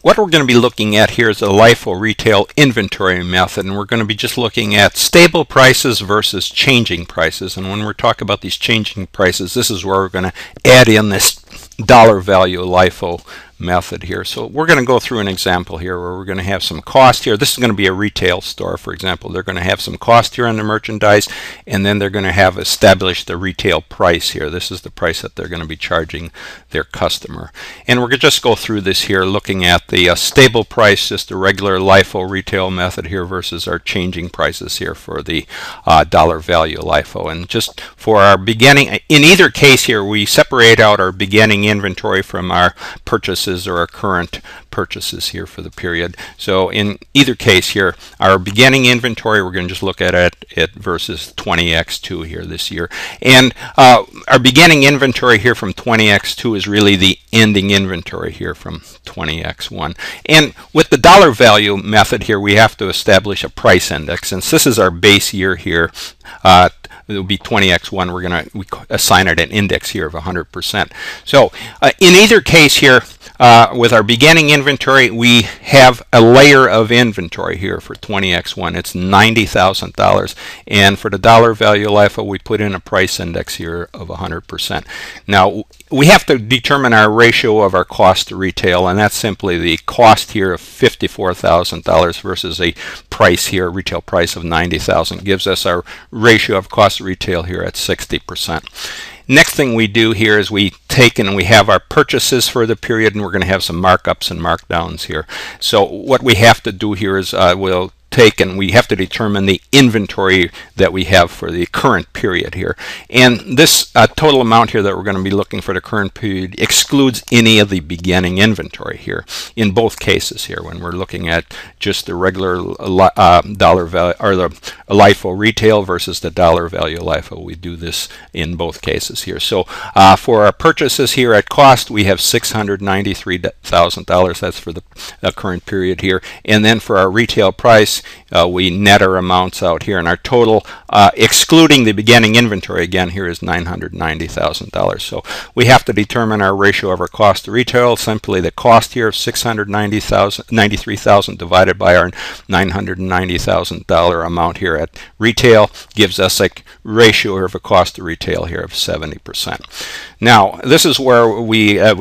What we're going to be looking at here is a LIFO retail inventory method, and we're going to be just looking at stable prices versus changing prices. And when we're talking about these changing prices, this is where we're going to add in this dollar value LIFO method here. So we're going to go through an example here where we're going to have some cost here. This is going to be a retail store, for example. They're going to have some cost here on the merchandise, and then they're going to have established the retail price here. This is the price that they're going to be charging their customer. And we're going to just go through this here looking at the stable price, just the regular LIFO retail method here versus our changing prices here for the dollar value LIFO. And just for our beginning, in either case here, we separate out our beginning inventory from our purchases or our current purchases here for the period. So in either case here, our beginning inventory, we're going to just look at it versus 20x2 here this year. And our beginning inventory here from 20x2 is really the ending inventory here from 20x1. And with the dollar value method here, we have to establish a price index. Since this is our base year here, it will be 20x1. We're going to assign it an index here of 100%. So in either case here, with our beginning inventory, we have a layer of inventory here for 20x1. It's $90,000. And for the dollar value LIFO, we put in a price index here of 100%. Now, we have to determine our ratio of our cost to retail, and that's simply the cost here of $54,000 versus a price here, retail price of $90,000, gives us our ratio of cost to retail here at 60%. Next thing we do here is we take and we have our purchases for the period, and we're going to have some markups and markdowns here. So what we have to do here is we'll take and we have to determine the inventory that we have for the current period here. And this total amount here that we're going to be looking for the current period excludes any of the beginning inventory here in both cases here when we're looking at just the regular dollar value or the LIFO retail versus the dollar value LIFO. We do this in both cases here. So for our purchases here at cost, we have $693,000. That's for the current period here. And then for our retail price, we net our amounts out here, and our total, excluding the beginning inventory, again here is $990,000. So we have to determine our ratio of our cost to retail. Simply the cost here of $693,000 divided by our $990,000 amount here at retail gives us a ratio of a cost to retail here of 70%. Now this is where we have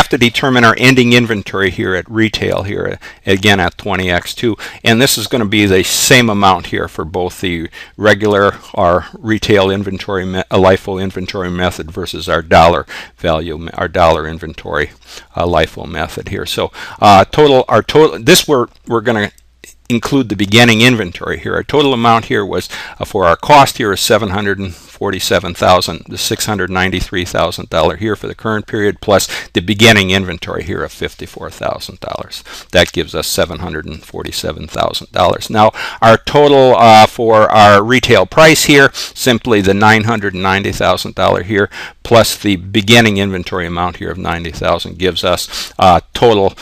to determine our ending inventory here at retail here again at 20x2, and this is going to be the same amount here for both the regular our retail inventory LIFO inventory method versus our dollar value, our dollar inventory LIFO method here. So our total this we're going to include the beginning inventory here. Our total amount here was for our cost here is $747,000, the $693,000 here for the current period, plus the beginning inventory here of $54,000. That gives us $747,000. Now our total for our retail price here, simply the $990,000 here plus the beginning inventory amount here of $90,000 gives us total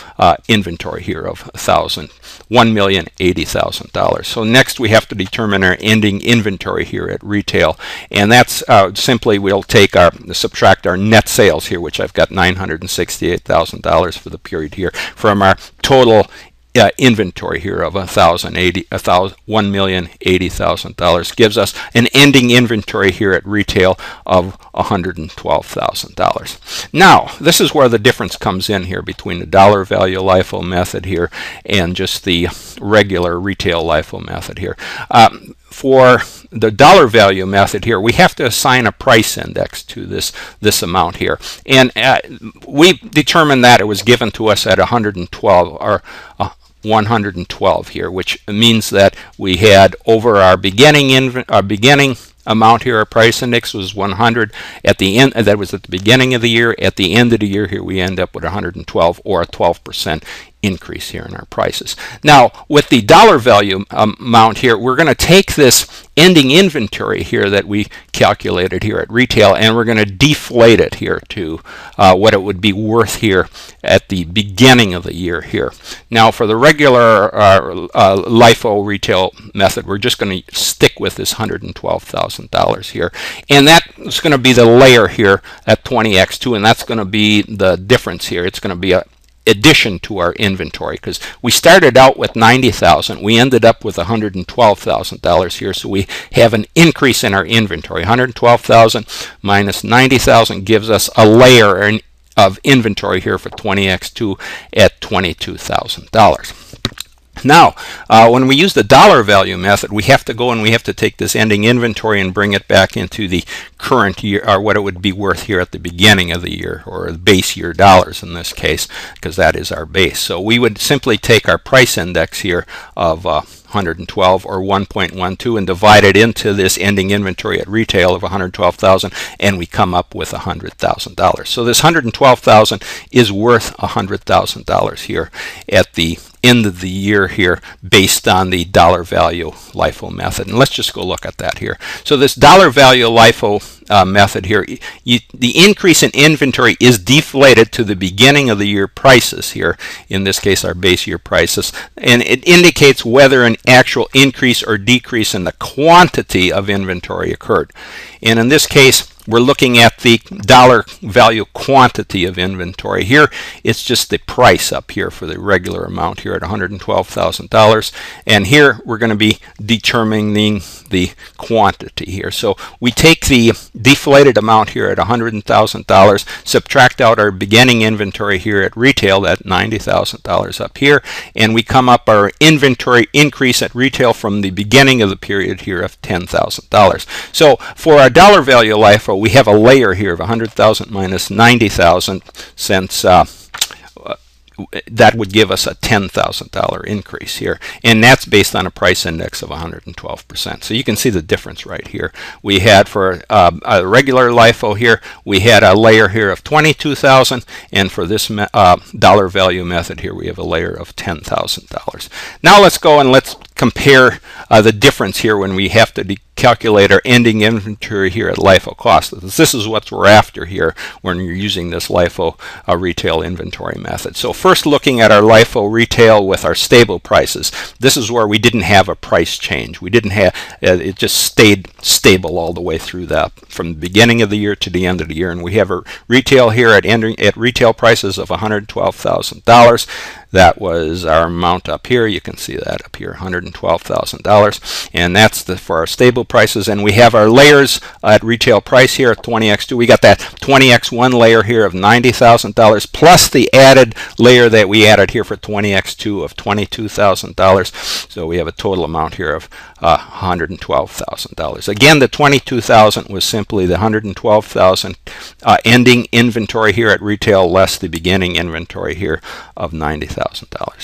inventory here of $1,080,000. So next we have to determine our ending inventory here at retail, and that's simply we'll take subtract our net sales here, which I've got $968,000 for the period here, from our total inventory here of $1,080,000 gives us an ending inventory here at retail of $112,000. Now this is where the difference comes in here between the dollar value LIFO method here and just the regular retail LIFO method here. For the dollar value method here, we have to assign a price index to this amount here, and we determined that it was given to us at 112 or 112 here, which means that we had over our beginning amount here, our price index was 100 at the end. That was at the beginning of the year. At the end of the year here, we end up with 112, or a 12% increase here in our prices. Now with the dollar value amount here, we're going to take this ending inventory here that we calculated here at retail, and we're going to deflate it here to what it would be worth here at the beginning of the year here. Now for the regular LIFO retail method, we're just going to stick with this $112,000 here, and that's going to be the layer here at 20x2, and that's going to be the difference here. It's going to be addition to our inventory, because we started out with $90,000, we ended up with $112,000 here, so we have an increase in our inventory. $112,000 minus $90,000 gives us a layer of inventory here for 20x2 at $22,000. Now, when we use the dollar value method, we have to go and we have to take this ending inventory and bring it back into the current year, or what it would be worth here at the beginning of the year, or the base year dollars in this case, because that is our base. So we would simply take our price index here of 112 or 1.12 and divide it into this ending inventory at retail of 112,000, and we come up with $100,000. So this 112,000 is worth $100,000 here at the end of the year here, based on the dollar value LIFO method. And let's just go look at that here. So this dollar value LIFO method here, the increase in inventory is deflated to the beginning of the year prices here, in this case our base year prices, and it indicates whether an actual increase or decrease in the quantity of inventory occurred. And in this case, we're looking at the dollar value quantity of inventory. Here it's just the price up here for the regular amount here at $112,000, and here we're going to be determining the quantity here. So we take the deflated amount here at $100,000, subtract out our beginning inventory here at retail at $90,000 up here, and we come up our inventory increase at retail from the beginning of the period here of $10,000. So for our dollar value LIFO, we have a layer here of 100,000 minus 90,000, since that would give us a $10,000 increase here, and that's based on a price index of 112%. So you can see the difference right here. We had for a regular LIFO here, we had a layer here of 22,000, and for this dollar value method here, we have a layer of $10,000. Now let's go and let's compare the difference here when we have to calculate our ending inventory here at LIFO cost. This is what we're after here when you're using this LIFO retail inventory method. So first, looking at our LIFO retail with our stable prices, this is where we didn't have a price change. We didn't have, it just stayed stable all the way through that, from the beginning of the year to the end of the year. And we have a retail here at retail prices of $112,000. That was our amount up here. You can see that up here, $112,000, and that's for our stable prices. And we have our layers at retail price here at 20x2. We got that 20x1 layer here of $90,000 plus the added layer that we added here for 20x2 of $22,000. So we have a total amount here of $112,000. Again, the $22,000 was simply the $112,000 ending inventory here at retail less the beginning inventory here of $90,000.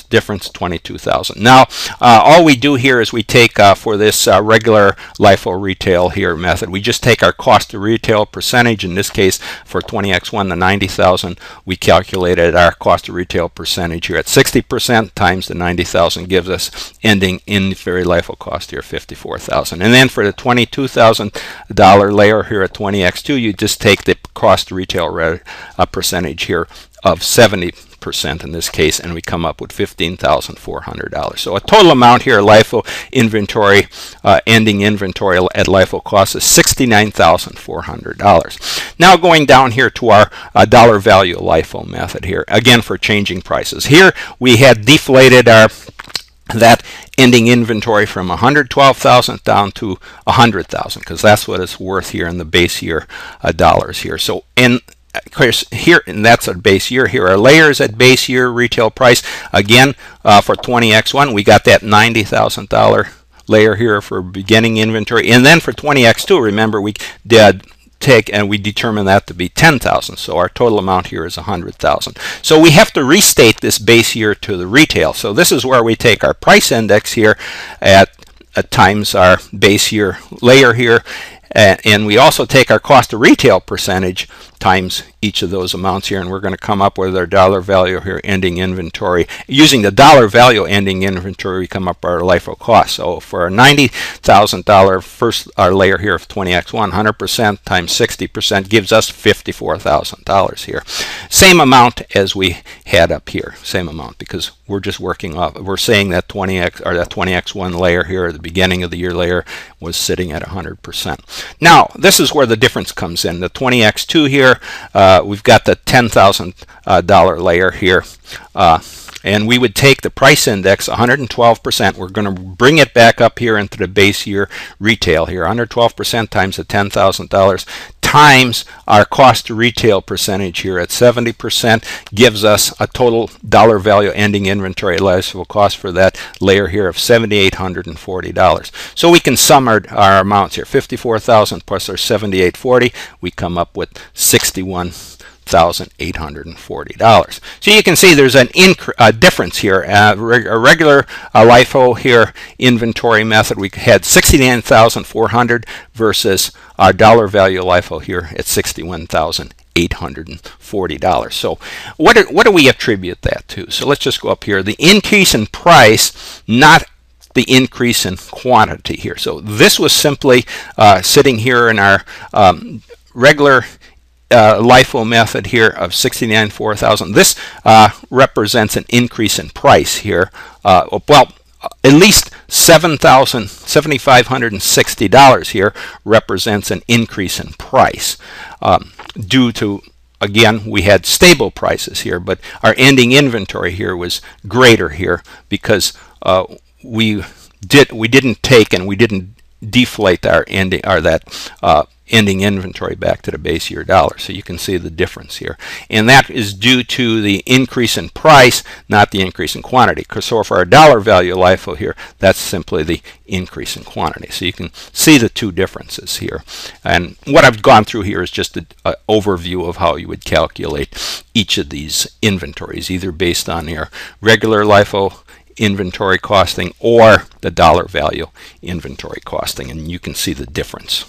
Difference $22,000. Now all we do here is we take for this regular LIFO retail here method, we just take our cost to retail percentage. In this case for 20x1, the 90,000, we calculated our cost to retail percentage here at 60% times the 90,000 gives us ending inventory LIFO cost here 54,000. And then for the $22,000 layer here at 20x2, you just take the cost to retail percentage here of 70% in this case, and we come up with $15,400. So a total amount here, LIFO inventory, ending inventory at LIFO cost is $69,400. Now going down here to our dollar value LIFO method here, again for changing prices. Here we had deflated that ending inventory from 112,000 down to 100,000, because that's what it's worth here in the base year dollars here. So of course here, and that's our base year. Here are layers at base year retail price. Again, for 20x1, we got that $90,000 layer here for beginning inventory, and then for 20x2, remember we did take and we determine that to be 10,000. So our total amount here is 100,000. So we have to restate this base year to the retail. So this is where we take our price index here at times our base year layer here, and we also take our cost to retail percentage times each of those amounts here, and we're going to come up with our dollar value here ending inventory. Using the dollar value ending inventory, we come up our LIFO cost. So for a $90,000 first our layer here of 20x1, 100% times 60% gives us $54,000 here. Same amount as we had up here, same amount, because we're just working off. We're saying that 20x1 layer here at the beginning of the year layer was sitting at 100%. Now this is where the difference comes in. The 20x2 here we've got the $10,000 layer here. And we would take the price index 112%. We're going to bring it back up here into the base year retail here. 112% times the $10,000 times our cost to retail percentage here at 70% gives us a total dollar value ending inventory LIFO cost for that layer here of $7,840. So we can sum our amounts here. 54,000 plus our 7,840, we come up with $61,840. So you can see there's a difference here. A regular LIFO here inventory method, we had 69,400 versus our dollar value LIFO here at $61,840. So what do we attribute that to? So let's just go up here. The increase in price, not the increase in quantity here. So this was simply sitting here in our regular LIFO method here of 69,400. This represents an increase in price here. Well, at least $7,560 here represents an increase in price due to, again, we had stable prices here, but our ending inventory here was greater here because we didn't take and we didn't deflate our ending ending inventory back to the base year dollar. So you can see the difference here. And that is due to the increase in price, not the increase in quantity. So for our dollar value LIFO here, that's simply the increase in quantity. So you can see the two differences here. And what I've gone through here is just an overview of how you would calculate each of these inventories, either based on your regular LIFO inventory costing or the dollar value inventory costing. And you can see the difference.